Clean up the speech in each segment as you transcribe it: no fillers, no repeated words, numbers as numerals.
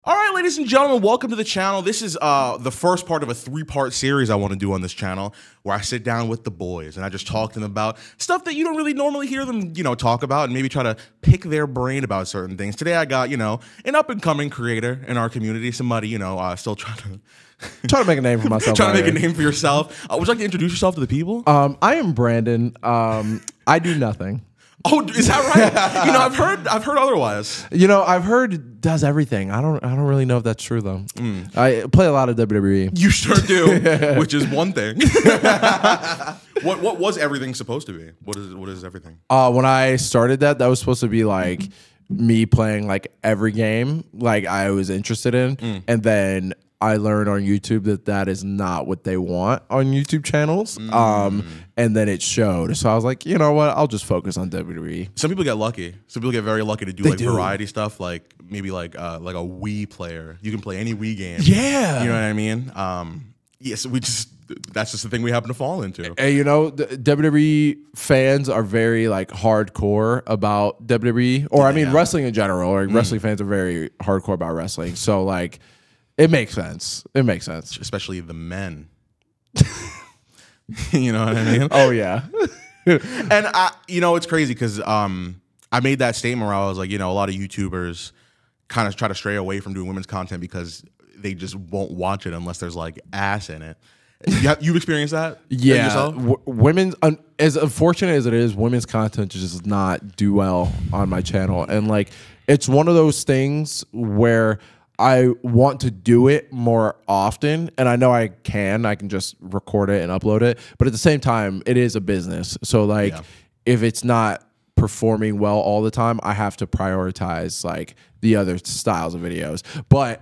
All right, ladies and gentlemen, welcome to the channel. This is the first part of a three-part series I want to do on this channel where I sit down with the boys and I just talk to them about stuff that you don't really normally hear them, talk about and maybe try to pick their brain about certain things. Today I got, an up-and-coming creator in our community, somebody, still trying to make a name for myself. Trying to make a name for yourself. Would you like to introduce yourself to the people? I am Brandon. I do nothing. Oh, is that right? I've heard otherwise. I've heard does everything. I don't really know if that's true though. I play a lot of WWE. You sure do, which is one thing. What was everything supposed to be? What is everything? When I started that was supposed to be like me playing like every game like I was interested in, and then I learned on YouTube that is not what they want on YouTube channels. And then it showed. So I was like, you know what? I'll just focus on WWE. Some people get lucky. Some people get very lucky to do variety stuff, like maybe like a Wii player. You can play any Wii game. Yeah. You know what I mean? Yes, that's just the thing we happen to fall into. And the WWE fans are very like hardcore about WWE, or I mean wrestling in general. Or wrestling fans are very hardcore about wrestling. So like, it makes sense. It makes sense, especially the men. You know what I mean? Oh yeah. And it's crazy because I made that statement where I was like, a lot of YouTubers kind of try to stray away from doing women's content because they just won't watch it unless there's like ass in it. You've experienced that? Yeah. Women's, as unfortunate as it is, women's content just does not do well on my channel. And like, it's one of those things where I want to do it more often, and I know I can just record it and upload it, but at the same time, it is a business. So like, if it's not performing well all the time, I have to prioritize like the other styles of videos. But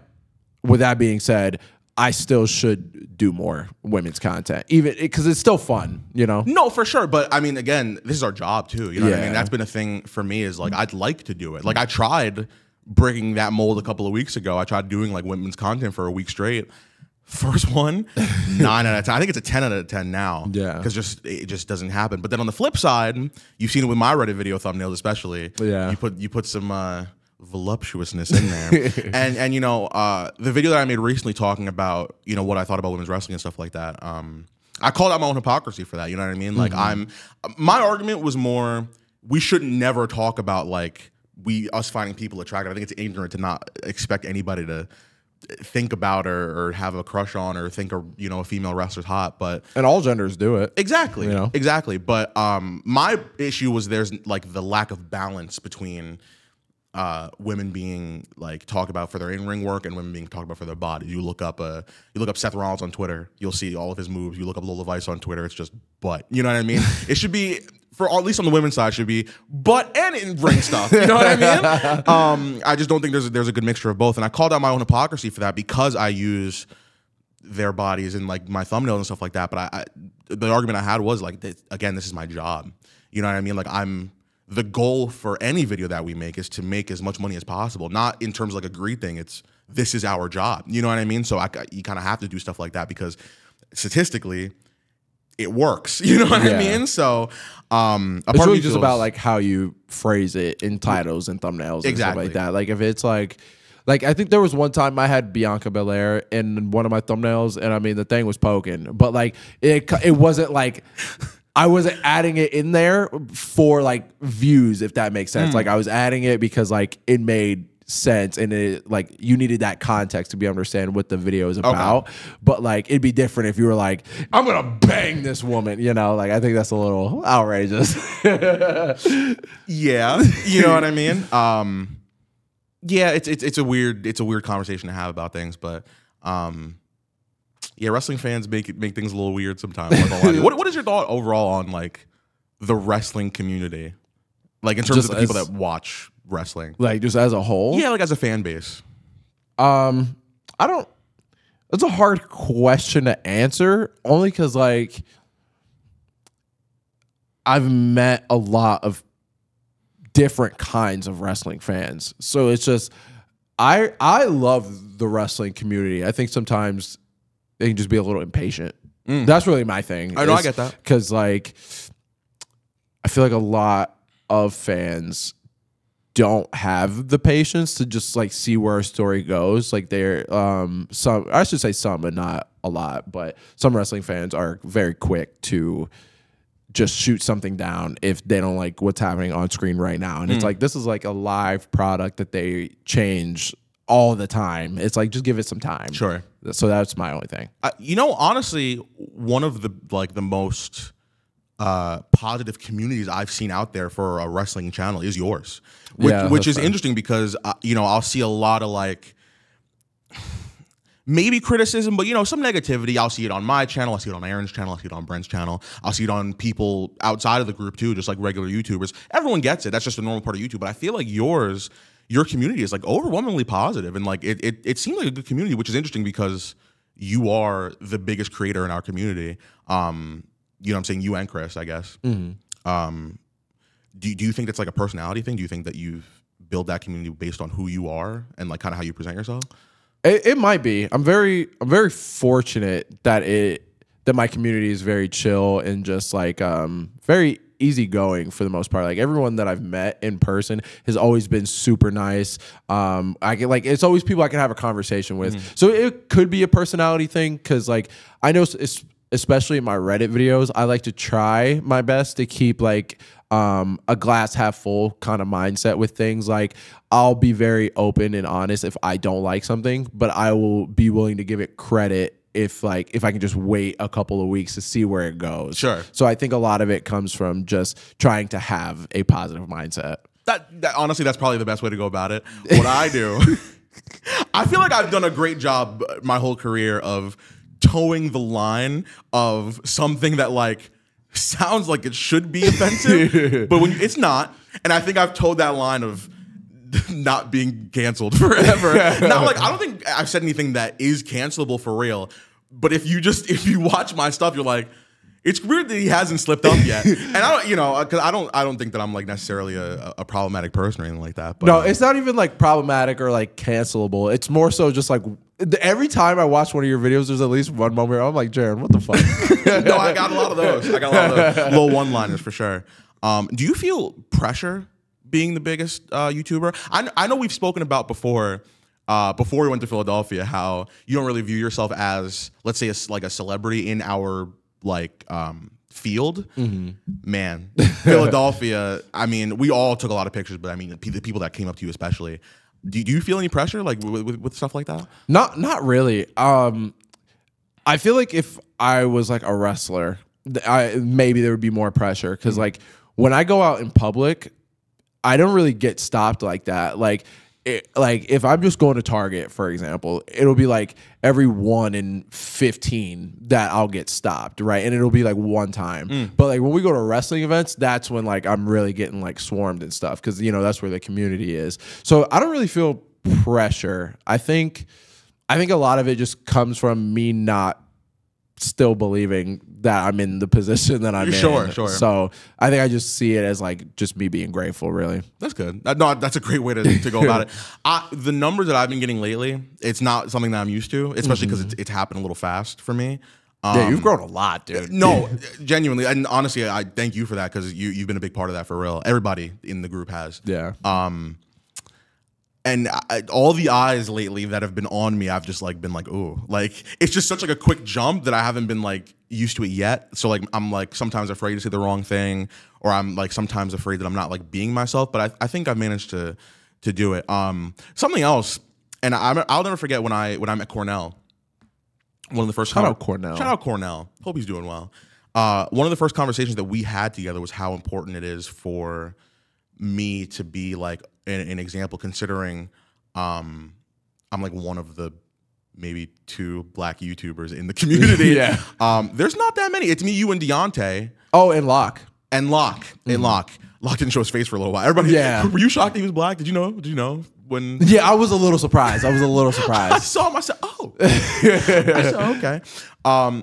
with that being said, I still should do more women's content, even because it's still fun, No, for sure. But I mean, again, this is our job too. You know what I mean? That's been a thing for me is like, I'd like to do it. Like I tried breaking that mold a couple of weeks ago. I tried doing like women's content for a week straight. First one, 9 out of 10. I think it's a 10 out of 10 now. Yeah. Because it just doesn't happen. But then on the flip side, you've seen it with my Reddit video thumbnails especially. Yeah. You put some voluptuousness in there. and the video that I made recently talking about, what I thought about women's wrestling and stuff like that. I called out my own hypocrisy for that. You know what I mean? Like my argument was more, we should never talk about like us finding people attractive. I think it's ignorant to not expect anybody to think about or have a crush on or think a female wrestler's hot. And all genders do it. Exactly. Exactly. But my issue was there's like the lack of balance between women being like talked about for their in-ring work and women being talked about for their body. You look up Seth Rollins on Twitter, you'll see all of his moves. You look up Lola Vice on Twitter, it's just butt. You know what I mean? It should be, for at least on the women's side, should be butt and in-ring stuff. You know what I mean? I just don't think there's a good mixture of both. And I called out my own hypocrisy for that because I use their bodies in like my thumbnails and stuff like that. But the argument I had was like, again, this is my job. You know what I mean? Like the goal for any video that we make is to make as much money as possible, not in terms of like a greed thing. This is our job. You know what I mean? So you kind of have to do stuff like that because statistically it works. You know what I mean? So it's really just about like how you phrase it in titles and thumbnails and stuff like that. Like if it's like I think there was one time I had Bianca Belair in one of my thumbnails, and I mean the thing was poking, but like it wasn't like I wasn't adding it in there for like views, if that makes sense. Like I was adding it because like it made sense and it like you needed that context to be understand what the video is about. Okay. But like it'd be different if you were like, I'm gonna bang this woman, like I think that's a little outrageous. Yeah, you know what I mean? Yeah, it's a weird conversation to have about things, but yeah, wrestling fans make things a little weird sometimes. What is your thought overall on like the wrestling community, like in terms of the people that watch wrestling, like just as a whole? Yeah, like as a fan base. I don't. It's a hard question to answer, only because like I've met a lot of different kinds of wrestling fans, so it's just I love the wrestling community. I think sometimes they can just be a little impatient. That's really my thing. I know, I get that. Because like, I feel like a lot of fans don't have the patience to just like see where a story goes. Like they're some, I should say some, but not a lot, but some wrestling fans are very quick to just shoot something down if they don't like what's happening on screen right now. And it's like, this is like a live product that they change all the time. It's like, just give it some time. Sure. So that's my only thing. You know, honestly, one of the like the most positive communities I've seen out there for a wrestling channel is yours, which is interesting because you know, I'll see a lot of like maybe criticism, but you know, some negativity. I'll see it on my channel, I'll see it on Aaron's channel, I'll see it on Brent's channel, I'll see it on people outside of the group too, just like regular YouTubers. Everyone gets it. That's just a normal part of YouTube. But I feel like your community is like overwhelmingly positive, and like it seems like a good community, which is interesting because you are the biggest creator in our community. You know what I'm saying? You and Chris, I guess. Mm-hmm. Do you think that's like a personality thing? Do you think that you've built that community based on who you are and like kind of how you present yourself? It might be. I'm very fortunate that my community is very chill and just like very easygoing for the most part. Like everyone that I've met in person has always been super nice. I get like, it's always people I can have a conversation with. Mm-hmm. So it could be a personality thing because like I know especially in my Reddit videos, I like to try my best to keep like a glass half full kind of mindset with things. Like I'll be very open and honest if I don't like something, but I will be willing to give it credit if I can just wait a couple of weeks to see where it goes. Sure. So I think a lot of it comes from just trying to have a positive mindset. That honestly, that's probably the best way to go about it. What I do, I feel like I've done a great job my whole career of towing the line of something that like sounds like it should be offensive, but when it's not. And I think I've towed that line of not being canceled forever. Not like, I don't think I've said anything that is cancelable for real, but if you watch my stuff, you're like, it's weird that he hasn't slipped up yet. And I don't, you know, because I don't think that I'm like necessarily a problematic person or anything like that. But, no, it's not even like problematic or like cancelable. It's more so just like every time I watch one of your videos, there's at least one moment where I'm like, Jaron, what the fuck? No, I got a lot of those. I got a lot of those little one-liners for sure. Do you feel pressure being the biggest YouTuber? I know we've spoken about before we went to Philadelphia, how you don't really view yourself as, let's say, like a celebrity in our like field. Mm-hmm. Man, Philadelphia, I mean, we all took a lot of pictures, but I mean, the people that came up to you especially, do you feel any pressure like with stuff like that? Not really. I feel like if I was like a wrestler, maybe there would be more pressure because like when I go out in public, I don't really get stopped like that. Like if I'm just going to Target, for example, it'll be like every 1 in 15 that I'll get stopped, right? And it'll be like one time. But like when we go to wrestling events, that's when like I'm really getting like swarmed and stuff because, you know, that's where the community is. So I don't really feel pressure. I think a lot of it just comes from me not still believing that I'm in the position that I'm in. Sure. So I think I just see it as like just me being grateful, really. That's good. No, that's a great way to go about it. The numbers that I've been getting lately, it's not something that I'm used to, especially because it's happened a little fast for me. Yeah, you've grown a lot, dude. No, genuinely. And honestly, I thank you for that because you've been a big part of that for real. Everybody in the group has. Yeah. And all the eyes lately that have been on me, I've just like been like, ooh, like it's just such like a quick jump that I haven't been like used to it yet. So like I'm like sometimes afraid to say the wrong thing, or I'm like sometimes afraid that I'm not like being myself. But I think I've managed to do it. Something else, and I'll never forget when I met Cornell. One of the first shout out Cornell. Hope he's doing well. One of the first conversations that we had together was how important it is for me to be like an example, considering I'm like one of the maybe 2 black YouTubers in the community. Yeah. There's not that many. It's me, you, and Deontay. Oh, and Locke. Locke didn't show his face for a little while. Everybody, yeah. Were you shocked he was black? Did you know when? Yeah, I was a little surprised. I saw him. I said, oh. I said, okay.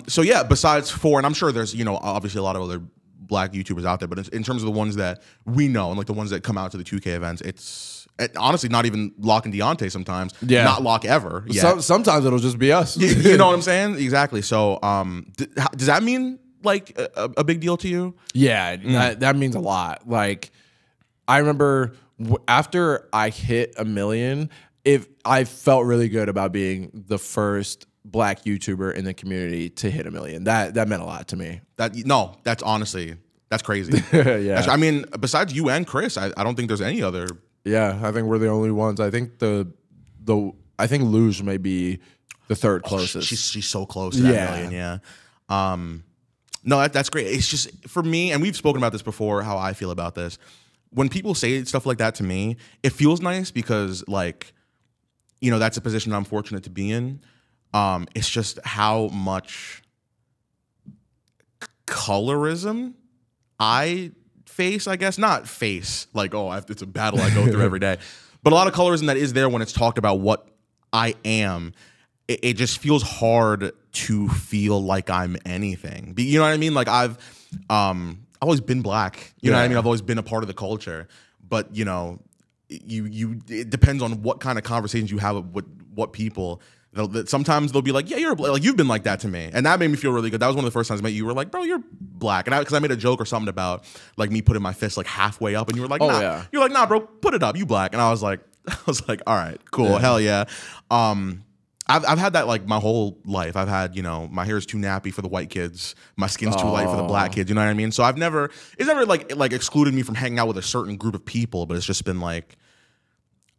So yeah, besides 4, and I'm sure there's, you know, obviously a lot of other black YouTubers out there, but in terms of the ones that we know and like the ones that come out to the 2K events, it's honestly not even Locke and Deontay sometimes. Yeah. Not Locke ever. Sometimes it'll just be us. You know what I'm saying? Exactly. So does that mean like a big deal to you? Yeah, that means a lot. Like I remember after I hit 1 million, if I felt really good about being the first Black YouTuber in the community to hit 1 million. That meant a lot to me. That's honestly, that's crazy. Yeah. I mean, besides you and Chris, I don't think there's any other. Yeah, I think we're the only ones. I think I think Luge may be the third closest. She's so close to that million. Yeah. No, that's great. It's just for me, and we've spoken about this before, how I feel about this. When people say stuff like that to me, it feels nice because, like, you know, that's a position I'm fortunate to be in. It's just how much colorism I face, I guess. Not face, like, oh, it's a battle I go through every day. But a lot of colorism that is there when it's talked about what I am. It just feels hard to feel like I'm anything. You know what I mean? Like, I've always been Black. You know what I mean? I've always been a part of the culture. But, you know, it depends on what kind of conversations you have with what people. Sometimes they'll be like, yeah, like, you've been like that to me. And that made me feel really good. That was one of the first times I met you. You were like, bro, you're Black. And because I made a joke or something about, like, me putting my fist, like, halfway up. And you were like, nah. Yeah. You're like, nah, bro, put it up. You Black. And I was like, all right, cool. Yeah. Hell yeah. I've had that, like, my whole life. I've had, you know, my hair is too nappy for the white kids. My skin's too light for the Black kids. You know what I mean? So it's never like like me from hanging out with a certain group of people, but it's just been like,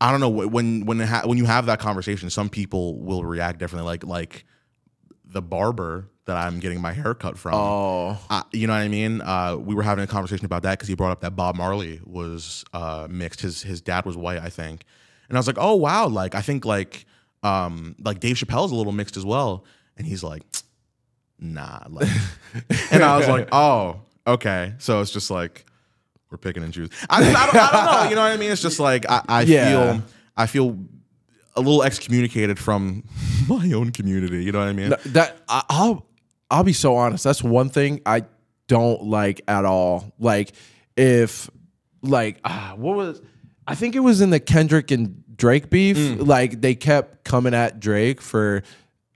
I don't know, when you have that conversation, some people will react differently. Like the barber that I'm getting my hair cut from. You know what I mean? We were having a conversation about that because he brought up that Bob Marley was mixed. His dad was white, I think. And I was like, oh wow, like I think like Dave Chappelle's a little mixed as well. And he's like, nah. Like, and I was like, oh, okay. So it's just like, we're picking and choosing. I don't know. You know what I mean? It's just like, I feel a little excommunicated from my own community. You know what I mean? I'll be so honest. That's one thing I don't like at all. Like, if, like, I think it was in the Kendrick and Drake beef. Like, they kept coming at Drake for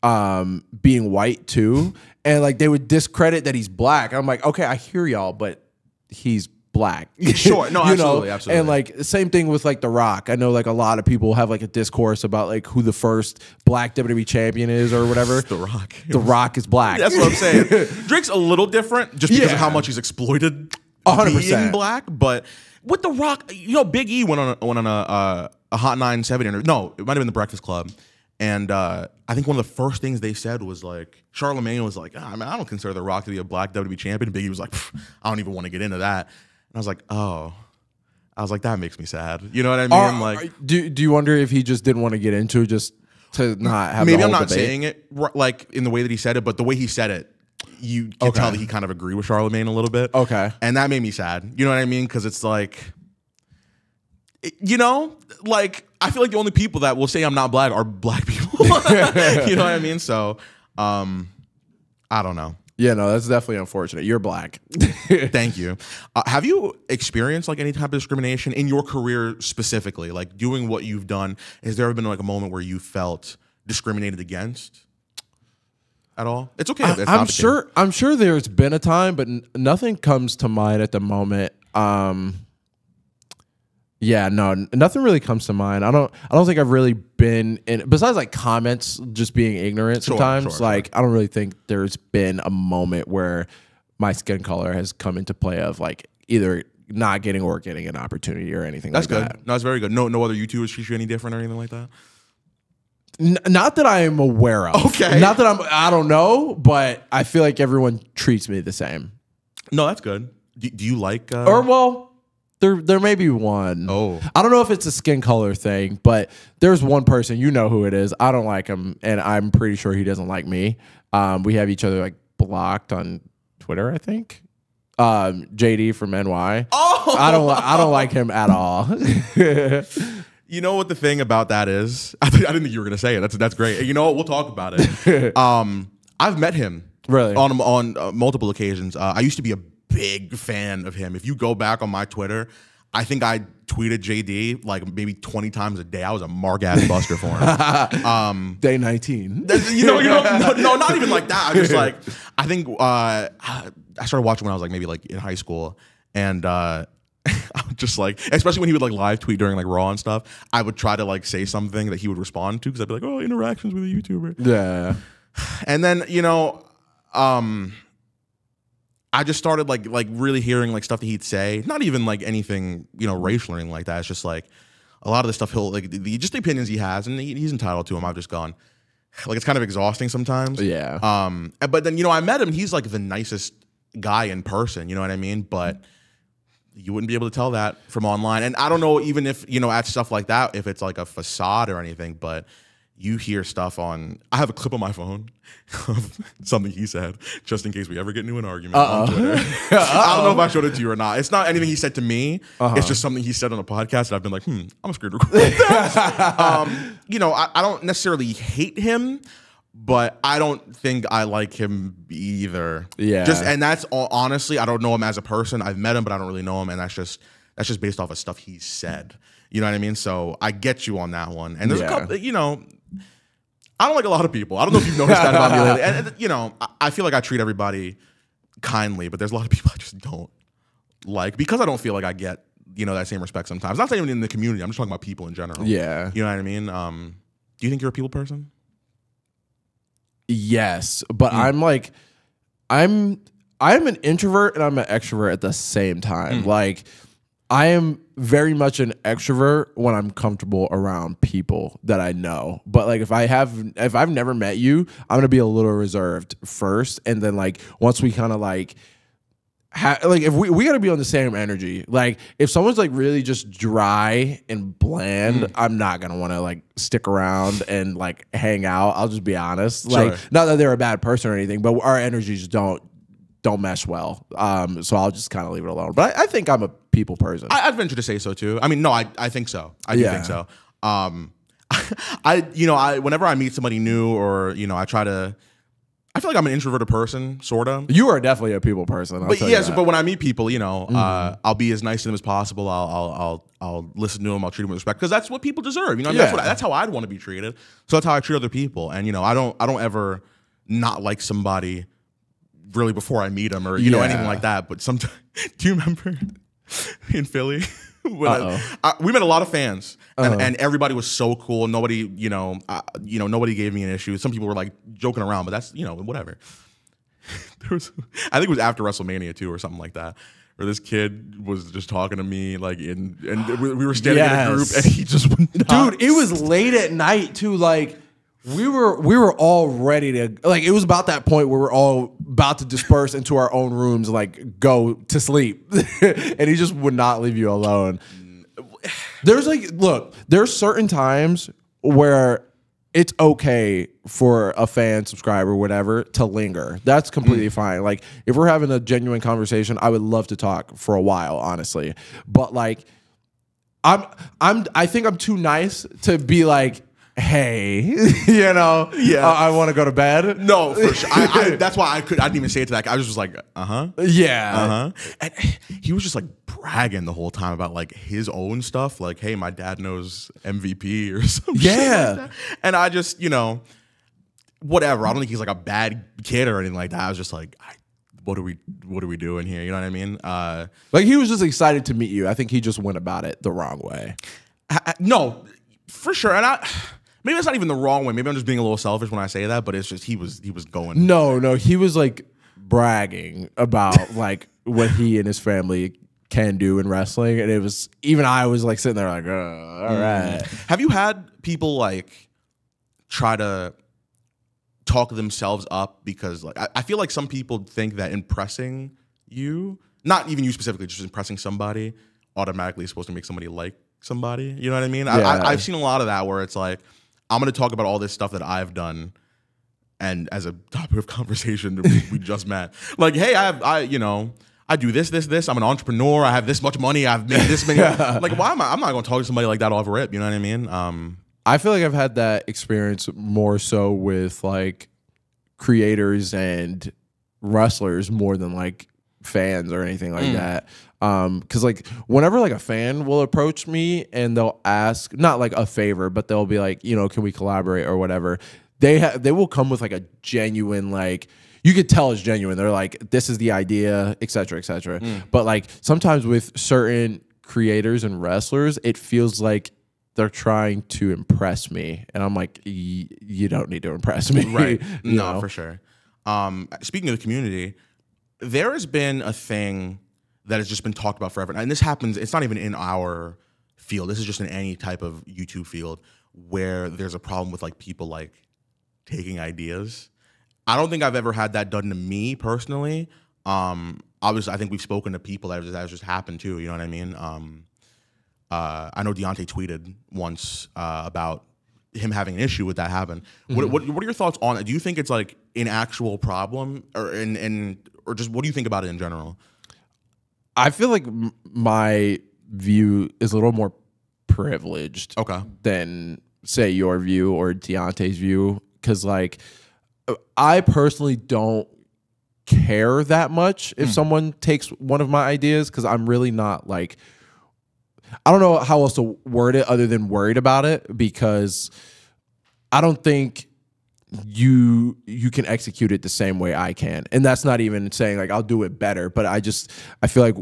being white too, and like they would discredit that he's Black. I'm like, okay, I hear y'all, but he's Black. Sure, no, absolutely, absolutely. And like same thing with like The Rock. I know like a lot of people have like a discourse about like who the first Black WWE champion is or whatever. The Rock. The Rock is Black. That's what I'm saying. Drake's a little different just because of how much he's exploited 100% being Black, but with The Rock, you know, Big E went on a Hot 97 interview. No, it might have been the Breakfast Club. And I think one of the first things they said was like, Charlemagne was like, I don't consider The Rock to be a Black WWE champion. Big E was like, I don't even want to get into that. And I was like, oh. I was like, that makes me sad. You know what I mean? Like, do you wonder if he just didn't want to get into it just to not have maybe the I'm whole not debate? saying it like in the way that he said it, but the way he said it, you can tell that he kind of agreed with Charlemagne a little bit. Okay. And that made me sad. You know what I mean? Because it's like, you know, like, I feel like the only people that will say I'm not Black are Black people. You know what I mean? So, I don't know. Yeah, no, that's definitely unfortunate. You're Black. Thank you. Have you experienced like any type of discrimination in your career specifically? Like doing what you've done, has there ever been like a moment where you felt discriminated against at all? It's okay. I'm sure there's been a time, but nothing comes to mind at the moment. Yeah, no, nothing really comes to mind. I don't think I've really been in, besides like comments, just being ignorant sometimes. I don't really think there's been a moment where my skin color has come into play of like either not getting or getting an opportunity or anything like that. That's good. No, that's very good. No other YouTubers treat you any different or anything like that? Not that I am aware of. Okay. Not that I don't know, but I feel like everyone treats me the same. No, that's good. Do you like... There may be one. Oh. I don't know if it's a skin color thing, but there's one person, you know who it is. I don't like him, and I'm pretty sure he doesn't like me. We have each other like blocked on Twitter, I think. JD from NY. Oh. I don't like him at all. You know what the thing about that is? I didn't think you were gonna say it. That's great. You know what? We'll talk about it. I've met him really on multiple occasions. I used to be a big fan of him. If you go back on my Twitter, I think I tweeted JD like maybe 20 times a day. I was a mark-ass buster for him. Day 19. No, not even like that. I just like, I think I started watching when I was like maybe like in high school, and I would just like, especially when he would like live tweet during like Raw and stuff, I would try to like say something that he would respond to because I'd be like, oh, interactions with a YouTuber. Yeah. And then, you know, I just started like really hearing like stuff that he'd say, not even like anything, you know, racial or anything like that. It's just like a lot of the stuff he'll like, just the opinions he has, and he's entitled to them. I've just gone, like, it's kind of exhausting sometimes. Yeah. But then, you know, I met him. He's like the nicest guy in person. You know what I mean? But you wouldn't be able to tell that from online. And I don't know, even if, you know, at stuff like that, if it's like a facade or anything, but you hear stuff on, I have a clip on my phone of something he said, just in case we ever get into an argument on Twitter. I don't know if I showed it to you or not. It's not anything he said to me. It's just something he said on a podcast that I've been like, I'm scared to record that. You know, I don't necessarily hate him, but I don't think I like him either. Yeah. And that's all, honestly, I don't know him as a person. I've met him, but I don't really know him. And that's just based off of stuff he said. You know what I mean? So I get you on that one. And there's a couple, you know, I don't like a lot of people. I don't know if you've noticed that about me lately. And you know, I feel like I treat everybody kindly, but there's a lot of people I just don't like because I don't feel like I get, you know, that same respect sometimes. Not even in the community. I'm just talking about people in general. Yeah. You know what I mean? Do you think you're a people person? Yes, but I'm an introvert and I'm an extrovert at the same time. Like, I am very much an extrovert when I'm comfortable around people that I know. But like if I've never met you, I'm gonna be a little reserved first, and then like once we kind of like if we gotta be on the same energy. Like if someone's like really just dry and bland, I'm not gonna want to like stick around and like hang out. I'll just be honest. Like not that they're a bad person or anything, but our energies don't mesh well. So I'll just kind of leave it alone. But I think I'm a people person. I'd venture to say so too. I mean, no, I think so. I do think so. Whenever I meet somebody new or, you know, I feel like I'm an introverted person, sort of. You are definitely a people person. But yes, but when I meet people, you know, I'll be as nice to them as possible. I'll listen to them. I'll treat them with respect because that's what people deserve. You know, that's how I'd want to be treated. So that's how I treat other people. And you know, I don't ever not like somebody really before I meet them or you know anything like that. But sometimes, do you remember in Philly? When we met a lot of fans, and everybody was so cool. Nobody, nobody gave me an issue. Some people were like joking around, but that's, you know, whatever. I think it was after WrestleMania too, or something like that, where this kid was just talking to me, like and we were standing in a group, and he just went nuts. Dude, it was late at night too. Like we were all ready to, like, it was about that point where we're all about to disperse into our own rooms, like go to sleep, and he just would not leave you alone. There's there's certain times where it's okay for a fan, subscriber, whatever, to linger. That's completely fine. Like if we're having a genuine conversation, I would love to talk for a while, honestly. But like, I think I'm too nice to be like, hey, you know, I want to go to bed. No, for sure. That's why I didn't even say it to that guy. I was just like, and he was just like bragging the whole time about like his own stuff. Like, hey, my dad knows MVP or something. Shit like that. And I just, you know, whatever. I don't think he's like a bad kid or anything like that. I was just like, what are we doing here? You know what I mean? Like he was just excited to meet you. I think he just went about it the wrong way. No, for sure. And maybe that's not even the wrong way. Maybe I'm just being a little selfish when I say that, but it's just he was going. No, he was like bragging about like what he and his family can do in wrestling, and it was, even I was like sitting there like, oh, all right. Have you had people like try to talk themselves up because like I feel like some people think that impressing you, not even you specifically, just impressing somebody automatically is supposed to make somebody like somebody. You know what I mean? Yeah. I've seen a lot of that where it's like, I'm going to talk about all this stuff that I've done, and as a topic of conversation, we just met. Like, hey, I do this. I'm an entrepreneur. I have this much money. I've made this many. Like, why am I? I'm not going to talk to somebody like that off rip. You know what I mean? I feel like I've had that experience more so with like creators and wrestlers more than like fans or anything like that. Because like whenever like a fan will approach me and they'll ask, not like a favor, but they'll be like, you know, can we collaborate or whatever, they will come with like a genuine, like, you could tell it's genuine. They're like, this is the idea, et cetera, et cetera. But like sometimes with certain creators and wrestlers, it feels like they're trying to impress me, and I'm like, you don't need to impress me, right? You No, know? for sure. Speaking of the community, there has been a thing that has just been talked about forever, and this happens. It's not even in our field. This is just in any type of YouTube field where there's a problem with like people like taking ideas. I don't think I've ever had that done to me personally. Obviously, I think we've spoken to people that has just happened too. You know what I mean? I know Deontay tweeted once about him having an issue with that happen. What are your thoughts on it? Do you think it's like an actual problem, or or just what do you think about it in general? I feel like my view is a little more privileged than say your view or Deontay's view, because like I personally don't care that much if someone takes one of my ideas, because I'm really not like, I don't know how else to word it other than worried about it, because I don't think you can execute it the same way I can. And that's not even saying like I'll do it better, but I feel like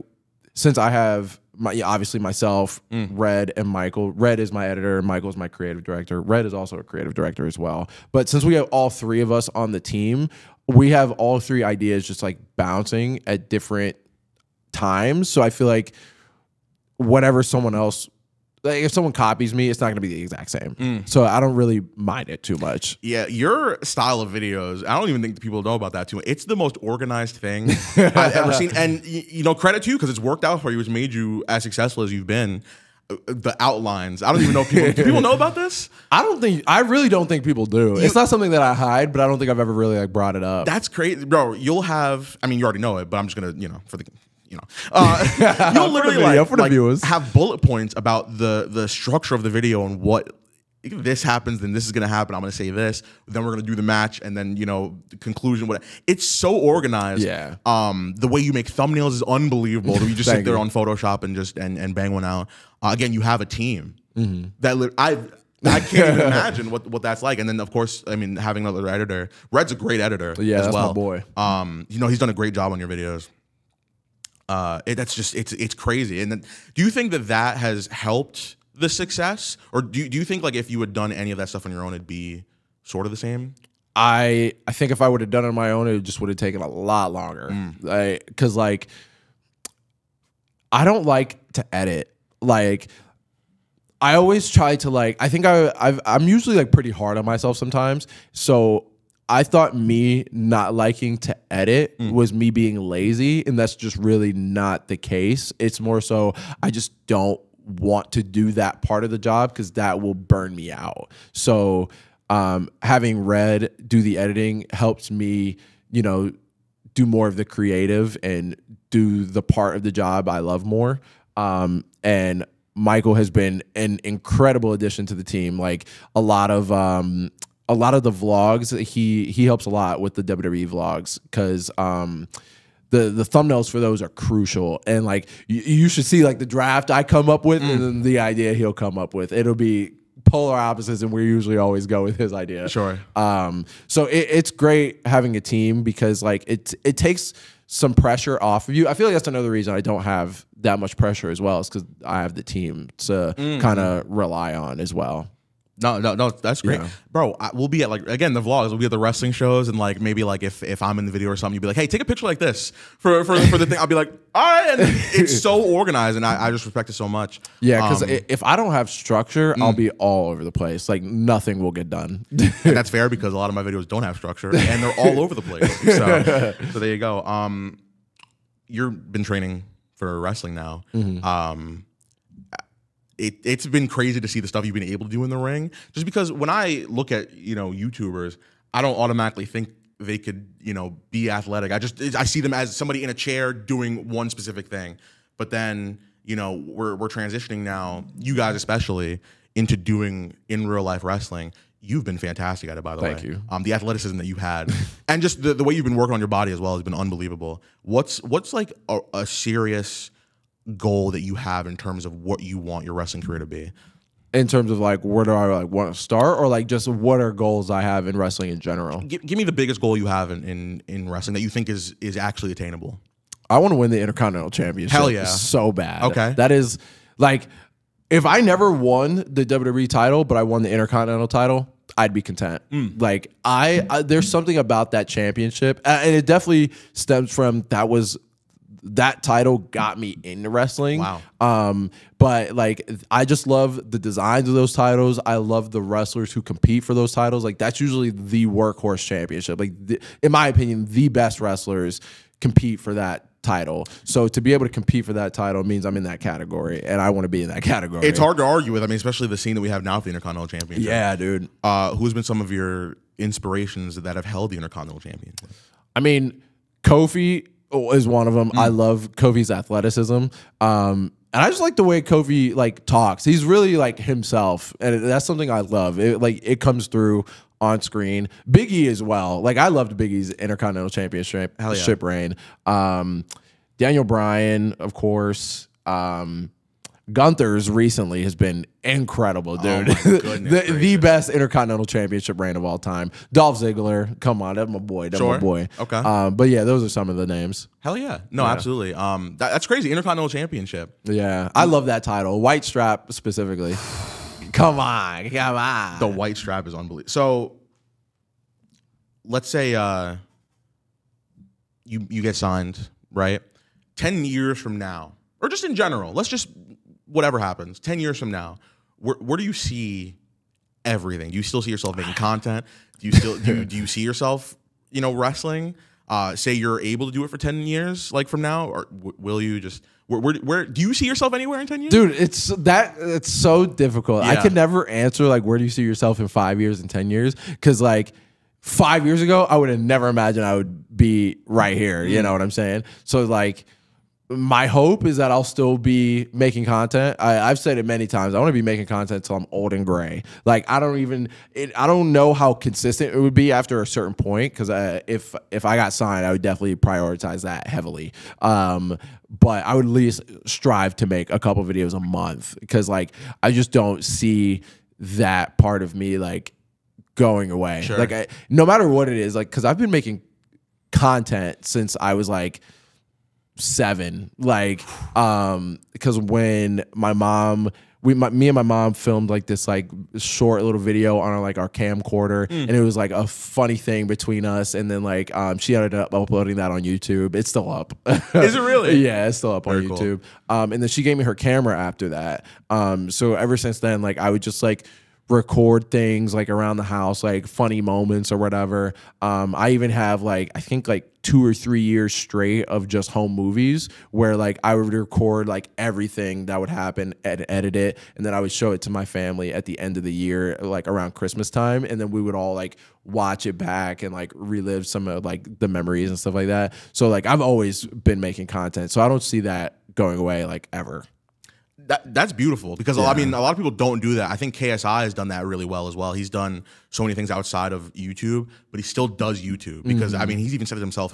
since I have obviously myself, Red, and Michael. Red is my editor, and Michael is my creative director. Red is also a creative director as well. But since we have all three of us on the team, we have all three ideas just like bouncing at different times. So I feel like whatever someone else, like if someone copies me, it's not going to be the exact same. So I don't really mind it too much. Yeah, your style of videos, I don't even think people know about that too much. It's the most organized thing I've ever seen. And, you know, credit to you because it's worked out for you. It's made you as successful as you've been. The outlines. I don't even know if do people know about this? I really don't think people do. It's not something that I hide, but I don't think I've ever really like brought it up. That's crazy. Bro, you'll have, I mean, you already know it, but I'm just going to, you know, for the... you'll literally have bullet points about the structure of the video and what, if this happens, then this is gonna happen. I'm gonna say this, then we're gonna do the match, and then, you know, the conclusion. What it's so organized. Yeah. The way you make thumbnails is unbelievable. You just sit there on Photoshop and just and bang one out. Again, you have a team that I can't even imagine what that's like. And then of course, I mean, having another editor. Red's a great editor. Yeah, as that's well. my boy. You know, he's done a great job on your videos. It's crazy. And then, do you think that has helped the success, or do you think like if you had done any of that stuff on your own, it'd be sort of the same? I think if I would have done it on my own, it just would have taken a lot longer. Because like I don't like to edit. Like I always try to like. I think I'm usually like pretty hard on myself sometimes. So I thought me not liking to edit was me being lazy, and that's just really not the case. It's more so I just don't want to do that part of the job because that will burn me out. So having Red do the editing helps me, you know, do more of the creative and do the part of the job I love more. And Michael has been an incredible addition to the team. Like a lot of the vlogs, he helps a lot with the WWE vlogs because the thumbnails for those are crucial. And like you should see like the draft I come up with and then the idea he'll come up with. It'll be polar opposites, and we usually always go with his idea. Sure. So it's great having a team because like it takes some pressure off of you. I feel like that's another reason I don't have that much pressure as well, is because I have the team to kind of rely on as well. No, that's great, bro. We'll be at like again the vlogs. We'll be at the wrestling shows, and like maybe like if I'm in the video or something, you'll be like, hey, take a picture like this for the thing. I'll be like, all right, and it's so organized, and I just respect it so much. Yeah, because if I don't have structure, I'll be all over the place. Like nothing will get done. And that's fair because a lot of my videos don't have structure, and they're all over the place. So there you go. You've been training for wrestling now. It's been crazy to see the stuff you've been able to do in the ring. Just because when I look at, you know, YouTubers, I don't automatically think they could, you know, be athletic. I see them as somebody in a chair doing one specific thing. But then, you know, we're transitioning now, you guys especially, into doing in real life wrestling. You've been fantastic at it, by the way. Thank you. The athleticism that you had, and just the way you've been working on your body as well has been unbelievable. What's like a serious goal that you have in terms of what you want your wrestling career to be? in terms of like where do I like want to start, or like just what are goals I have in wrestling in general? Give me the biggest goal you have in wrestling that you think is actually attainable. I want to win the Intercontinental Championship. Hell yeah. So bad. Okay. That is like, if I never won the WWE title, but I won the Intercontinental title, I'd be content. Like I there's something about that championship, and it definitely stems from that title got me into wrestling. Wow. But like I just love the designs of those titles. I love the wrestlers who compete for those titles. Like that's usually the workhorse championship. Like in my opinion, the best wrestlers compete for that title. So to be able to compete for that title means I'm in that category, and I want to be in that category. It's hard to argue with. I mean, especially the scene that we have now for the Intercontinental Championship. Yeah, dude. Who's been some of your inspirations that have held the Intercontinental Championship? I mean, Kofi is one of them. I love Kofi's athleticism. And I just like the way Kofi like talks. He's really like himself, and that's something I love. It comes through on screen. Big E as well. Like I loved Big E's Intercontinental Championship reign. Daniel Bryan, of course. Gunther's recently has been incredible, dude. Oh my goodness, the best Intercontinental Championship reign of all time. Dolph Ziggler, come on, that's my boy. That's my boy. Okay. But yeah, those are some of the names. Hell yeah. No, absolutely. That's crazy. Intercontinental Championship. Yeah, I love that title. White strap specifically. Come on. The white strap is unbelievable. So let's say you get signed, right? 10 years from now, or just in general, let's just whatever happens, 10 years from now, where do you see everything? Do you still see yourself making content? Do you still do you see yourself, wrestling? Say you're able to do it for 10 years, like from now, or will you just where do you see yourself anywhere in 10 years? Dude, it's so difficult. Yeah. I can never answer like where do you see yourself in 5 years and 10 years? Because like 5 years ago, I would have never imagined I would be right here. You know what I'm saying? So like my hope is that I'll still be making content. I've said it many times. I want to be making content until I'm old and gray. Like I don't know how consistent it would be after a certain point. Because if I got signed, I would definitely prioritize that heavily. But I would at least strive to make a couple videos a month, because like I just don't see that part of me like going away. Sure. Like no matter what it is, like because I've been making content since I was like 7, like because when my mom me and my mom filmed like this like short little video on our camcorder, and it was like a funny thing between us, and then like she ended up uploading that on YouTube. It's still up. Is it really? Yeah, it's still up on YouTube. And then she gave me her camera after that. So ever since then, like I would just like record things like around the house, like funny moments or whatever. I even have like I think like 2 or 3 years straight of just home movies where like I would record like everything that would happen and edit it, and then I would show it to my family at the end of the year, like around Christmas time, and then we would all like watch it back and like relive some of like the memories and stuff like that. So like I've always been making content, so I don't see that going away like ever. That's beautiful, because I mean a lot of people don't do that. I think KSI has done that really well as well. He's done so many things outside of YouTube, but he still does YouTube because I mean he's even said it himself.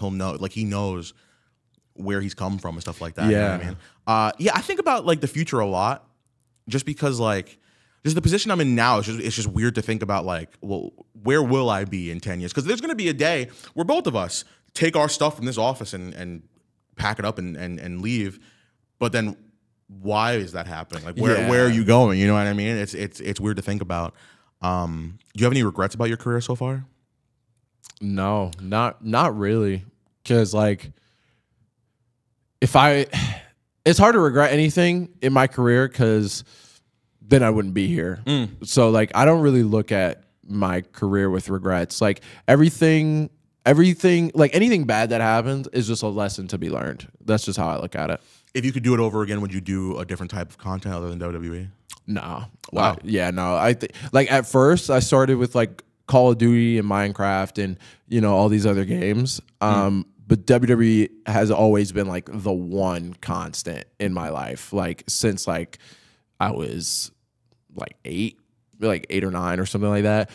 He knows where he's come from and stuff like that. Yeah, you know what I mean, I think about like the future a lot, just because like just the position I'm in now. It's just weird to think about like, well, where will I be in 10 years? Because there's going to be a day where both of us take our stuff from this office and pack it up and leave, but then why is that happening? Like where are you going? You know what I mean? It's weird to think about. Do you have any regrets about your career so far? No, not really. Cause like it's hard to regret anything in my career, cause then I wouldn't be here. So like I don't really look at my career with regrets. Like everything like anything bad that happens is just a lesson to be learned. That's just how I look at it. If you could do it over again, would you do a different type of content other than WWE? No. Wow. No. I think like at first I started with like Call of Duty and Minecraft and all these other games. But WWE has always been like the one constant in my life. Like since like I was like 8 or 9 or something like that.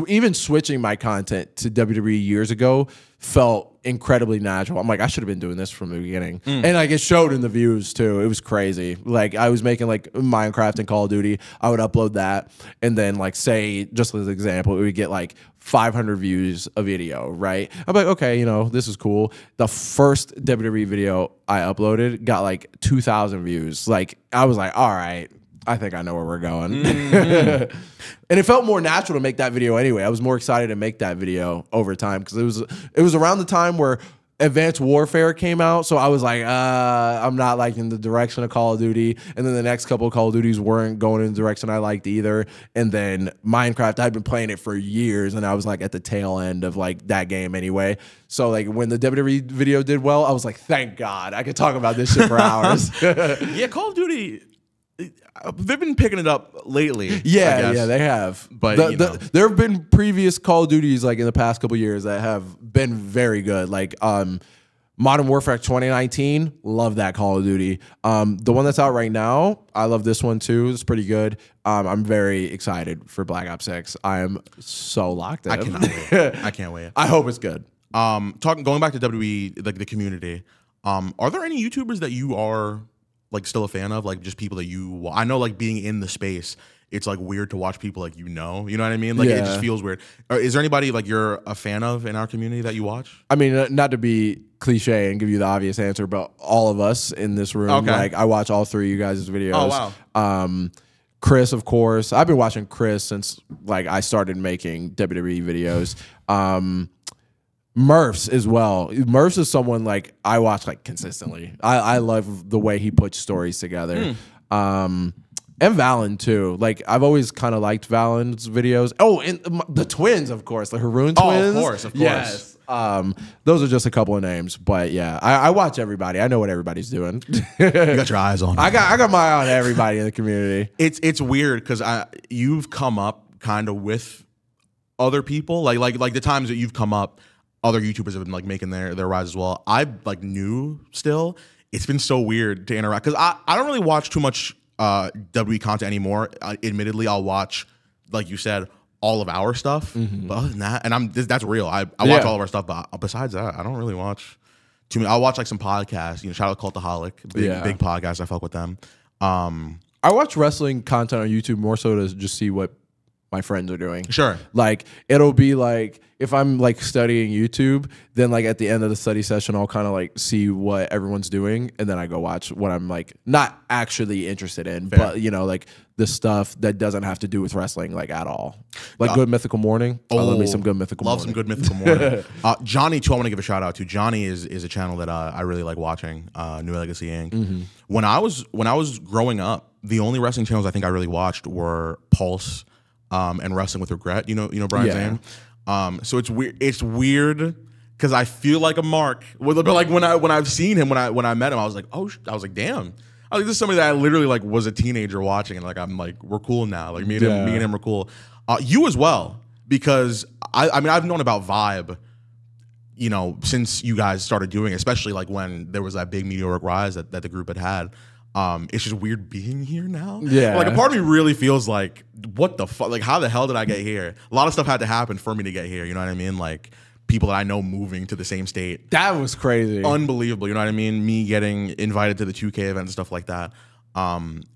even switching my content to WWE years ago felt incredibly natural. I'm like, I should have been doing this from the beginning. And like it showed in the views too. It was crazy. Like I was making like Minecraft and Call of Duty. I would upload that. And then like say, just as an example, we would get like 500 views a video, right? I'm like, okay, you know, this is cool. The first WWE video I uploaded got like 2,000 views. Like I was like, all right, I think I know where we're going. And it felt more natural to make that video anyway. I was more excited to make that video over time because it was around the time where Advanced Warfare came out. So I was like, I'm not liking the direction of Call of Duty. And then the next couple of Call of Duties weren't going in the direction I liked either. And then Minecraft, I'd been playing it for years and I was like at the tail end of like that game anyway. So like when the WWE video did well, I was like, thank God, I could talk about this shit for hours. Yeah, Call of Duty, they've been picking it up lately. Yeah, they have. But there have been previous Call of Duties like in the past couple years that have been very good. Like Modern Warfare 2019, love that Call of Duty. The one that's out right now, I love this one too. It's pretty good. I'm very excited for Black Ops 6. I am so locked in. I cannot wait. I can't wait. I hope it's good. Going back to WWE, like the community, are there any YouTubers that you are like still a fan of, like just people that I know, like being in the space, it's like weird to watch people like you know what I mean? Like it just feels weird. Is there anybody like you're a fan of in our community that you watch? I mean, not to be cliche and give you the obvious answer, but all of us in this room, like I watch all three of you guys' videos. Oh wow. Chris, of course. I've been watching Chris since like I started making WWE videos. Murphs as well. Murphs is someone like I watch like consistently. I love the way he puts stories together. And Valen too. Like I've always kind of liked Valen's videos. Oh, and the twins, of course, the Haroon twins. Oh, of course. Yes. Those are just a couple of names, but yeah, I watch everybody. I know what everybody's doing. You got your eyes on. I got my eye on everybody in the community. It's weird because you've come up kind of with other people. Like the times that you've come up, other YouTubers have been like making their rise as well. I like new still. It's been so weird to interact because I don't really watch too much WWE content anymore. Admittedly, I'll watch, like you said, all of our stuff. But other than that, and that's real. I watch all of our stuff, but besides that, I don't really watch too many. I'll watch like some podcasts. You know, shout out Cultaholic, big podcast. I fuck with them. I watch wrestling content on YouTube more so to just see what my friends are doing. Sure. Like it'll be like if I'm like studying YouTube, then like at the end of the study session, I'll kind of like see what everyone's doing, and then I go watch what I'm like not actually interested in, but you know, like the stuff that doesn't have to do with wrestling like at all. Like Good Mythical Morning. I love me some Good Mythical Morning. Love some Good Mythical Morning. Johnny too, I want to give a shout out to. Johnny is a channel that I really like watching. New Legacy Inc. When I was growing up, the only wrestling channels I think I really watched were Pulse. And Wrestling with Regret, you know Brian Zane. So it's weird. It's weird because I feel like a mark. But like when I've seen him, when I met him, I was like, damn. I was like, this is somebody that I literally like was a teenager watching, and like I'm like, we're cool now. Like me and him are cool. You as well, because I mean I've known about VYBE, you know, since you guys started doing it, especially like when there was that big meteoric rise that the group had. It's just weird being here now. Yeah. Like a part of me really feels like, what the fuck? Like, how the hell did I get here? A lot of stuff had to happen for me to get here. You know what I mean? Like people that I know moving to the same state. That was crazy. Unbelievable. You know what I mean? Me getting invited to the 2K event and stuff like that.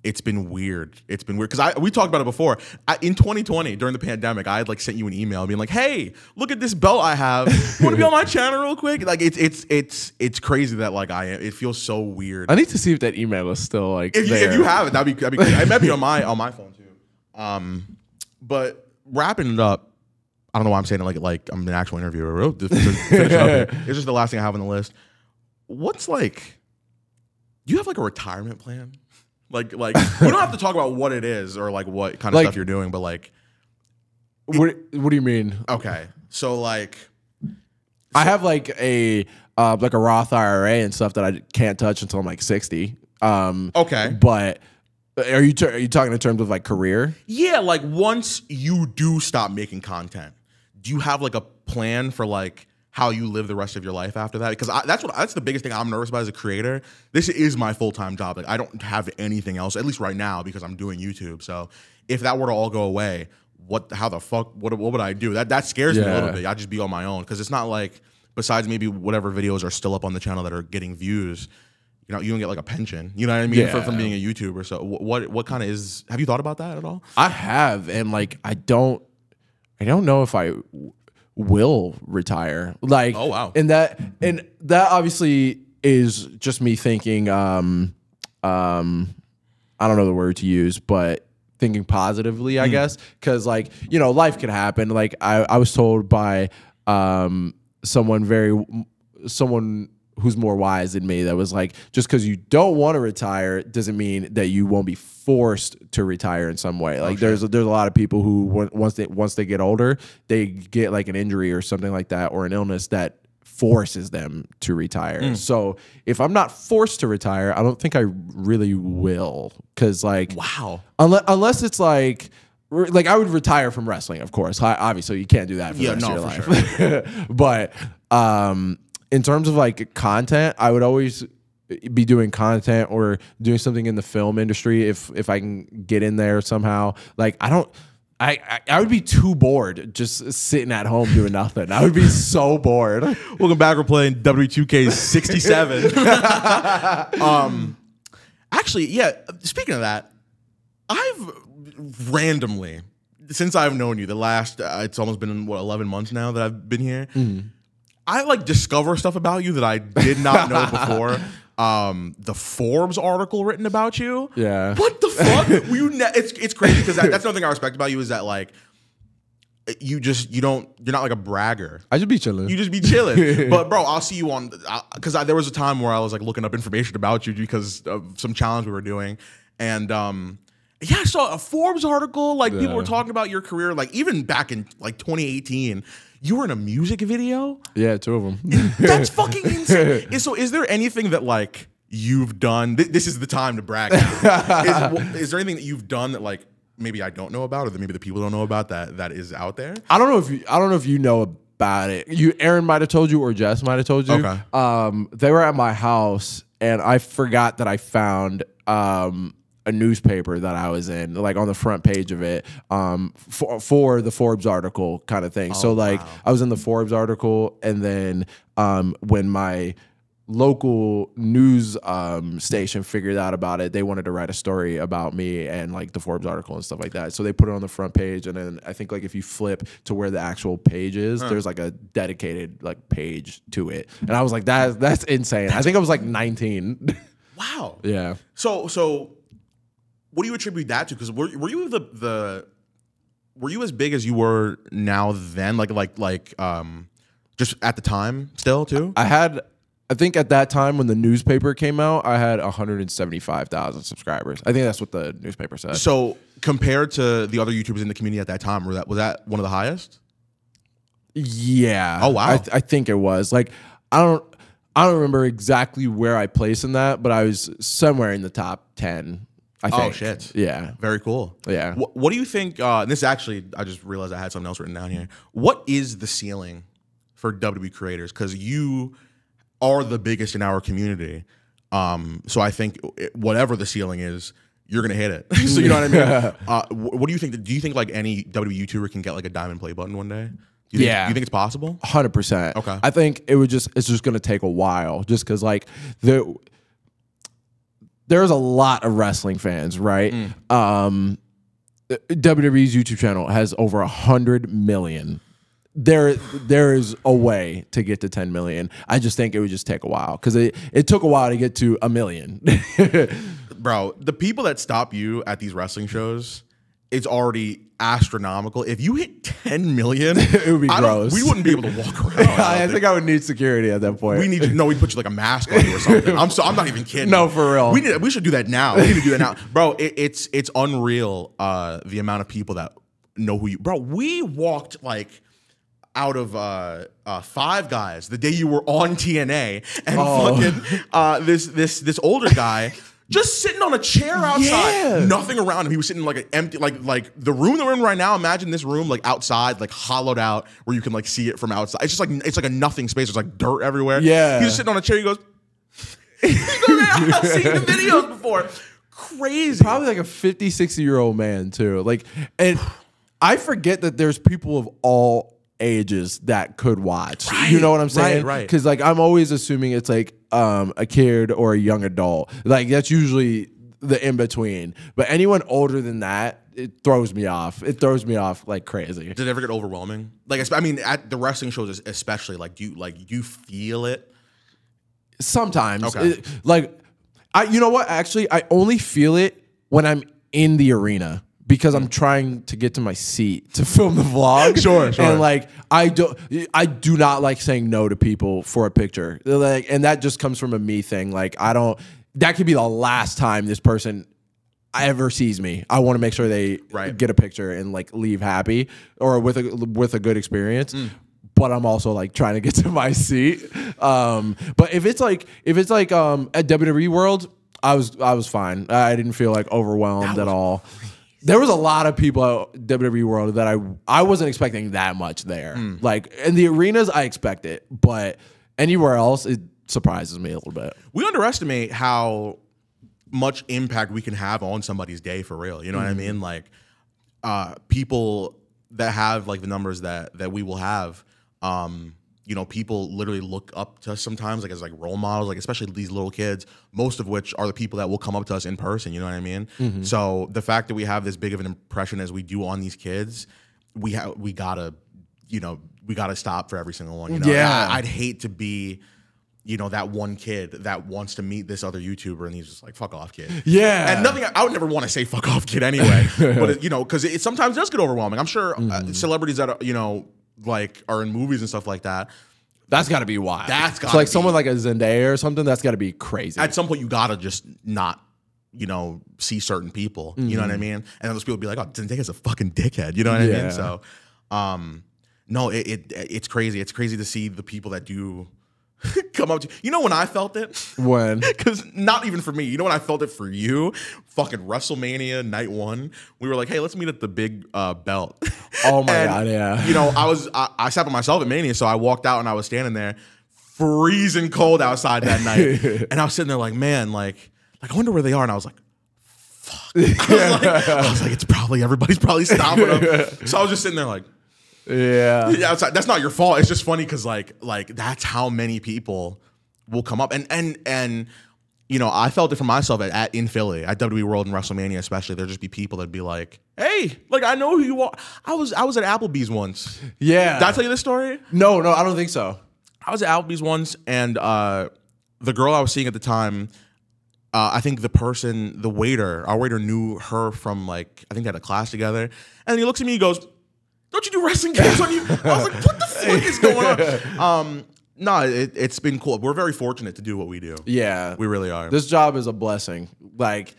It's been weird. It's been weird because we talked about it before. In 2020 during the pandemic, I had like sent you an email being like, "Hey, look at this belt I have. You want to be on my channel real quick?" Like it's crazy that like it feels so weird. I need to see if that email is still like there. If you have it, that'd be great. It might be on my phone too. But wrapping it up, I don't know why I'm saying it like I'm an actual interviewer. To finish up here. It's just the last thing I have on the list. What's like? Do you have like a retirement plan? Like we don't have to talk about what it is or like what kind of stuff you're doing, but like what do you mean? Okay. So like I have like a Roth IRA and stuff that I can't touch until I'm like 60. Okay. But are you talking in terms of like career? Yeah, like once you do stop making content, do you have like a plan for like how you live the rest of your life after that? Because that's the biggest thing I'm nervous about as a creator. This is my full-time job. Like I don't have anything else, at least right now, because I'm doing YouTube. So if that were to all go away, how the fuck, what would I do? That scares me a little bit. I'd just be on my own, because it's not like, besides maybe whatever videos are still up on the channel that are getting views, you know, you don't get like a pension. You know what I mean? From being a YouTuber. So what kind of is? Have you thought about that at all? I have, and like I don't know if I will retire. Like, oh wow, and that obviously is just me thinking. I don't know the word to use, but thinking positively, I guess, because like, you know, life can happen. Like I was told by someone who's more wise than me that was like, just because you don't want to retire doesn't mean that you won't be forced to retire in some way. Like there's a lot of people who once they get older, they get like an injury or something like that, or an illness that forces them to retire. So if I'm not forced to retire, I don't think I really will, because like, wow, unless it's like I would retire from wrestling, of course. Obviously, you can't do that for the rest of your life. Sure. But in terms of like content, I would always be doing content or doing something in the film industry if I can get in there somehow. Like I would be too bored just sitting at home doing nothing. I would be so bored. Welcome back. We're playing W2K67. Actually, yeah. Speaking of that, I've randomly, since I've known you, the last it's almost been 11 months now that I've been here. I like discover stuff about you that I did not know before. The Forbes article written about you. Yeah. What the fuck? It's crazy, because that's another thing I respect about you, is that like you're not like a bragger. I just be chilling. You just be chilling. But bro, I'll see you on, because there was a time where I was like looking up information about you because of some challenge we were doing, and yeah, I saw a Forbes article. Like people were talking about your career, like even back in like 2018. You were in a music video? Yeah, 2 of them. That's fucking insane. So is there anything that like you've done? This is the time to brag. Is there anything that you've done that like maybe I don't know about, or that maybe the people don't know about, that is out there? I don't know if you know about it. Aaron might have told you, or Jess might have told you. Okay. They were at my house, and I forgot that I found a newspaper that I was in, like on the front page of it, for the Forbes article kind of thing. So like I was in the Forbes article, and then when my local news station figured out about it, they wanted to write a story about me and like the Forbes article and stuff like that. So they put it on the front page, and then I think like if you flip to where the actual page is, there's like a dedicated like page to it. And I was like, that's insane. I think I was like 19. Wow. Yeah. So what do you attribute that to? Because were you were you as big as you were now then? Like just at the time still too? I think at that time when the newspaper came out, I had 175,000 subscribers. I think that's what the newspaper said. So compared to the other YouTubers in the community at that time, was that one of the highest? Yeah. Oh wow. I think it was. Like I don't remember exactly where I placed in that, but I was somewhere in the top 10. I think. Oh shit! Yeah, very cool. Yeah. What do you think? And this actually, I just realized I had something else written down here. What is the ceiling for WWE creators? Because you are the biggest in our community. So I think whatever the ceiling is, you're gonna hit it. So you know what I mean? What do you think? Do you think like any WWE YouTuber can get like a diamond play button one day? Do you think it's possible? 100%. Okay. I think it's just gonna take a while, just because like there's a lot of wrestling fans, right? WWE's YouTube channel has over 100 million. There is a way to get to 10 million. I just think it would just take a while, because it took a while to get to 1 million. Bro, the people that stop you at these wrestling shows, it's already astronomical. If you hit 10 million, it would be gross. We wouldn't be able to walk around. I think I would need security at that point. We'd put you like a mask on you or something. I'm not even kidding. No, for real. We should do that now. We need to do that now. Bro, it's unreal the amount of people that know who you. Bro, we walked like out of Five Guys the day you were on TNA, and fucking this older guy just sitting on a chair outside, nothing around him. He was sitting in like an empty, like the room that we're in right now. Imagine this room like outside, like hollowed out, where you can like see it from outside. It's just like it's like a nothing space. There's like dirt everywhere. Yeah, he's just sitting on a chair. He goes, I've seen the videos before. Crazy. Probably like a 50, 60-year-old man too. Like, and I forget that there's people of all ages that could watch. Right, you know what I'm saying? Right. Because like I'm always assuming it's like a kid or a young adult. Like that's usually the in between. But anyone older than that, it throws me off. It throws me off like crazy. Did it ever get overwhelming? Like, I mean, at the wrestling shows especially, like, do you feel it? Sometimes. Okay. You know what? Actually, I only feel it when I'm in the arena because I'm trying to get to my seat to film the vlog. Sure. And like, I do not like saying no to people for a picture. Like, and that just comes from a me thing. Like, that could be the last time this person ever sees me. I want to make sure they get a picture and like leave happy or with a good experience. But I'm also like trying to get to my seat. But if it's like at WWE World, I was fine. I didn't feel like overwhelmed at all. There was a lot of people at WWE World that I wasn't expecting that much there. Like in the arenas, I expect it, but anywhere else, it surprises me a little bit. We underestimate how much impact we can have on somebody's day for real. You know what I mean? Like people that have like the numbers that we will have. You know, people literally look up to us sometimes, like as like role models, like especially these little kids, most of which are the people that will come up to us in person. You know what I mean? So the fact that we have this big of an impression as we do on these kids, we gotta stop for every single one. You know? Yeah, I'd hate to be, you know, that one kid that wants to meet this other YouTuber and he's just like, fuck off, kid. Yeah. And I would never want to say fuck off, kid anyway. But, you know, because it sometimes does get overwhelming. I'm sure celebrities that, are, you know, like are in movies and stuff like that. That's got to be wild. That's got to like someone like a Zendaya or something. That's got to be crazy. At some point, you got to just not, you know, see certain people. You know what I mean? And then those people be like, oh, Zendaya's a fucking dickhead. You know what I mean? So, no, it's crazy. It's crazy to see the people that do come up to you. Know when I felt it? When? Because not even for me. You know when I felt it for you? Fucking WrestleMania night 1. We were like, hey, let's meet at the big belt. Oh my God, yeah. You know, I sat by myself at Mania, so I walked out and I was standing there freezing cold outside that night. And I was sitting there like, man, like I wonder where they are. And I was like, fuck. I was like, it's probably, everybody's probably stopping them. So I was just sitting there like, yeah, that's not your fault. It's just funny because like that's how many people will come up and you know, I felt it for myself in Philly at WWE World and WrestleMania especially. There'd just be people that'd be like, hey, like I know who you are. I was at Applebee's once. Yeah, did I tell you this story? No, I don't think so. I was at Applebee's once and the girl I was seeing at the time. I think our waiter knew her from like I think they had a class together, and he looks at me, he goes, don't you do wrestling games on you? I was like, what the fuck is going on? No, it's been cool. We're very fortunate to do what we do. Yeah. We really are. This job is a blessing. Like,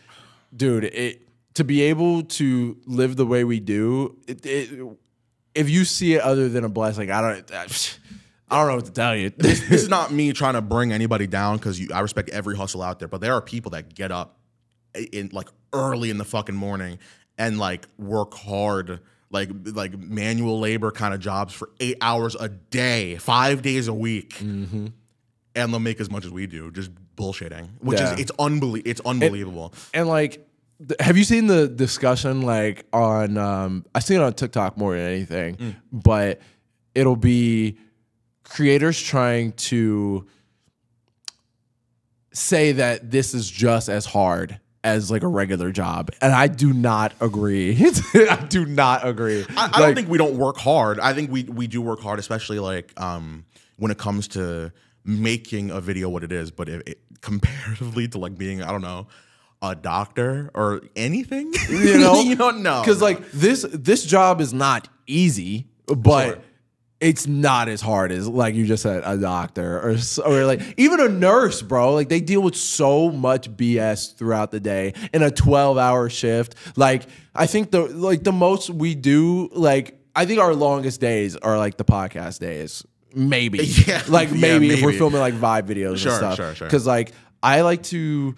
dude, to be able to live the way we do, if you see it other than a blessing, I don't know what to tell you. This is not me trying to bring anybody down because I respect every hustle out there, but there are people that get up in like early in the fucking morning and like work hard, like manual labor kind of jobs for 8 hours a day, 5 days a week, and they'll make as much as we do, just bullshitting. Which is it's unbelievable. And like, have you seen the discussion like on? I seen it on TikTok more than anything, but it'll be creators trying to say that this is just as hard as like a regular job, and I do not agree. I do not agree. I don't think we don't work hard. I think we do work hard, especially like when it comes to making a video what it is. But comparatively to like being, I don't know, a doctor or anything, you know, no, because like this job is not easy, but it's not as hard as, like you just said, a doctor or like even a nurse, bro. Like they deal with so much BS throughout the day in a 12-hour shift. Like I think the most we do, like I think our longest days are like the podcast days. Maybe. Yeah. Like maybe if we're filming like VYBE videos and stuff. Sure. Because like I like to,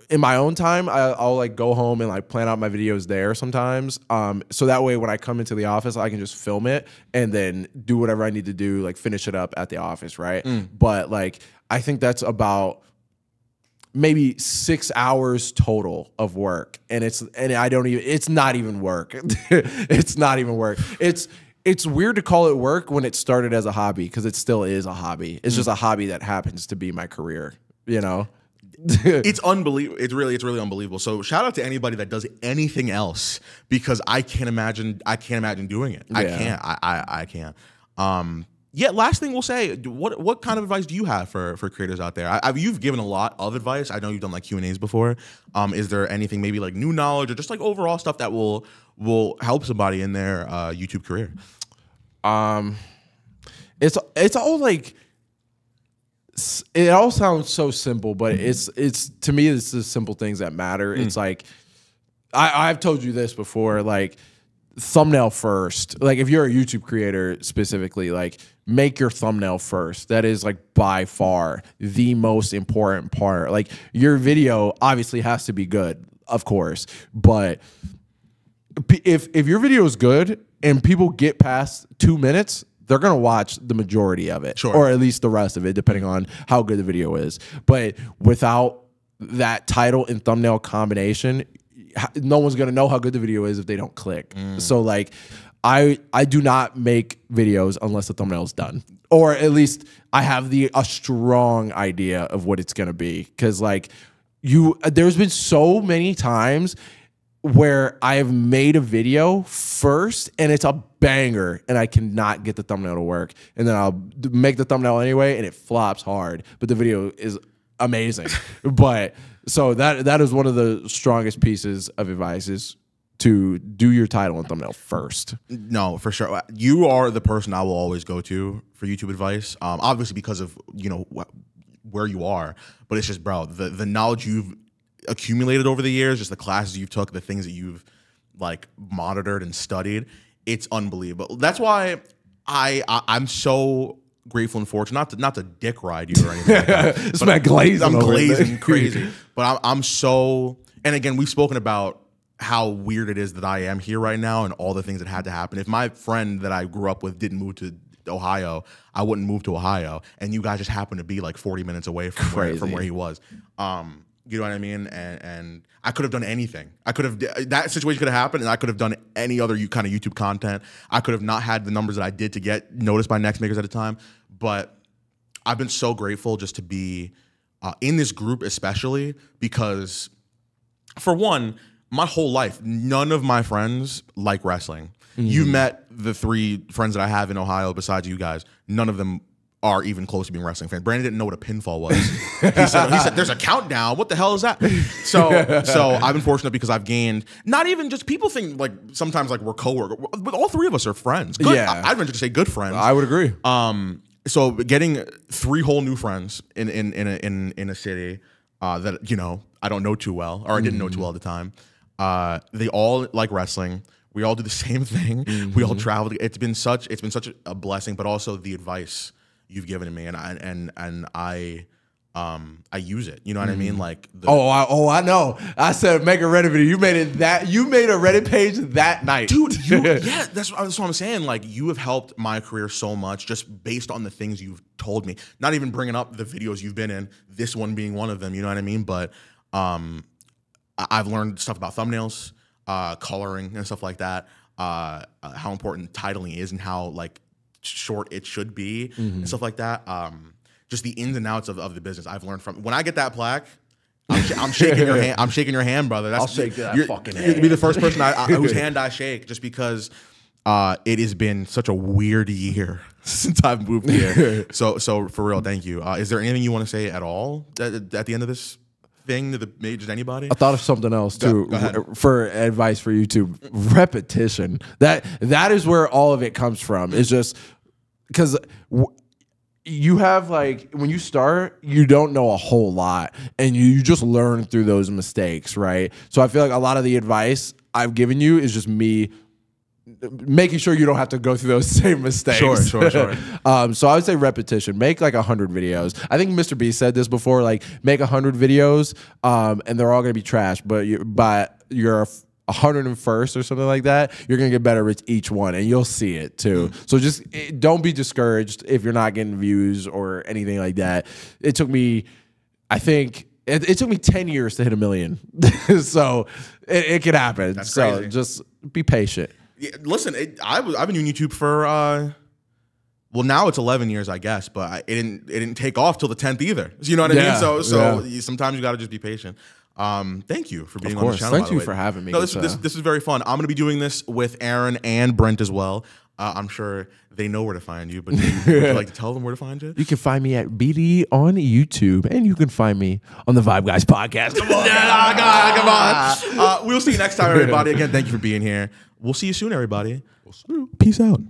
in my own time, I'll like go home and like plan out my videos there sometimes. So that way when I come into the office, I can just film it and then do whatever I need to do, like finish it up at the office, right? But like I think that's about maybe 6 hours total of work, and it's not even work. It's not even work. It's weird to call it work when it started as a hobby, because it still is a hobby. It's just a hobby that happens to be my career, you know? It's unbelievable. It's really unbelievable. So shout out to anybody that does anything else, because I can't imagine doing it. Yeah. I can't. Yeah, last thing we'll say, what kind of advice do you have for creators out there? You've given a lot of advice. I know you've done like Q&As before. Is there anything maybe like new knowledge or just like overall stuff that will help somebody in their YouTube career? It's all like, it all sounds so simple, but it's to me, it's the simple things that matter. It's like, I've told you this before, like, thumbnail first. Like, if you're a YouTube creator specifically, like, make your thumbnail first. That is like by far the most important part. Like, your video obviously has to be good, of course, but if your video is good and people get past 2 minutes, they're going to watch the majority of it, sure, or at least the rest of it, depending on how good the video is. But without that title and thumbnail combination, no one's going to know how good the video is if they don't click. So like, I do not make videos unless the thumbnail is done, or at least I have a strong idea of what it's going to be. Cause like there's been so many times where I have made a video first and it's a banger and I cannot get the thumbnail to work. And then I'll make the thumbnail anyway and it flops hard, but the video is amazing. But so that is one of the strongest pieces of advice, is to do your title and thumbnail first. No, for sure. You are the person I will always go to for YouTube advice. Obviously because of, you know, where you are, but it's just, bro, the knowledge you've accumulated over the years, just the classes you've took, the things that you've like monitored and studied, it's unbelievable. That's why I'm so grateful and fortunate, not to dick ride you or anything like that. It's not glazing. I'm glazing crazy. But I'm so, and again, we've spoken about how weird it is that I am here right now and all the things that had to happen. If my friend that I grew up with didn't move to Ohio, I wouldn't move to Ohio. And you guys just happen to be like 40 minutes away from where he was. You know what I mean? And I could have done anything. That situation could have happened, and I could have done any other kind of YouTube content. I could have not had the numbers that I did to get noticed by next makers at a time. But I've been so grateful just to be in this group, especially because, for one, my whole life, none of my friends like wrestling. You met the 3 friends that I have in Ohio besides you guys. None of them are even close to being wrestling fans. Brandon didn't know what a pinfall was. He said, there's a countdown. What the hell is that? So I've been fortunate because I've gained, not even just, people think like sometimes like we're coworkers, but all 3 of us are friends. Good, yeah. I'd venture to say good friends. I would agree. So getting 3 whole new friends in a city that, you know, I don't know too well, or I didn't know too well at the time. They all like wrestling. We all do the same thing. We all travel. It's been such a blessing, but also the advice you've given to me, and I use it. You know what I mean? Like, I know. I said make a Reddit video. You made a Reddit page that night, dude. Yeah, that's what I'm saying. Like, you have helped my career so much just based on the things you've told me. Not even bringing up the videos you've been in. This one being one of them. You know what I mean? But I've learned stuff about thumbnails, coloring, and stuff like that. How important titling is and how like short it should be and stuff like that. Just the ins and outs of the business I've learned from. When I get that plaque, I'm shaking your hand. I'm shaking your hand, brother. I'll shake that fucking hand. You'd be the first person whose hand I shake, just because it has been such a weird year since I've moved here. So for real, thank you. Is there anything you want to say at all at the end of this thing to just anybody? I thought of something else too. Go ahead. For advice for YouTube. Repetition. That is where all of it comes from. It's just because you have, like, when you start, you don't know a whole lot, and you just learn through those mistakes, right? So I feel like a lot of the advice I've given you is just me making sure you don't have to go through those same mistakes. Sure. So I would say repetition. Make like 100 videos. I think Mr. B said this before, like, make 100 videos, and they're all going to be trash, but you're 101st or something like that, you're going to get better with each one, and you'll see it too. So just don't be discouraged if you're not getting views or anything like that. It took me, I think, It took me 10 years to hit 1 million. So it could happen. That's so crazy. just be patient. Yeah, listen, I've been doing YouTube for well, now it's 11 years, I guess, but it didn't take off till the 10th either. You know what I mean? So sometimes you got to just be patient. Thank you for being on the channel. Thank you for having me. No, this is very fun. I'm going to be doing this with Aaron and Brent as well. I'm sure they know where to find you, but would you like to tell them where to find you? You can find me at BDE on YouTube, and you can find me on the Vibe Guys podcast. Come on. Come on. We'll see you next time, everybody. Again, thank you for being here. We'll see you soon, everybody. Peace out.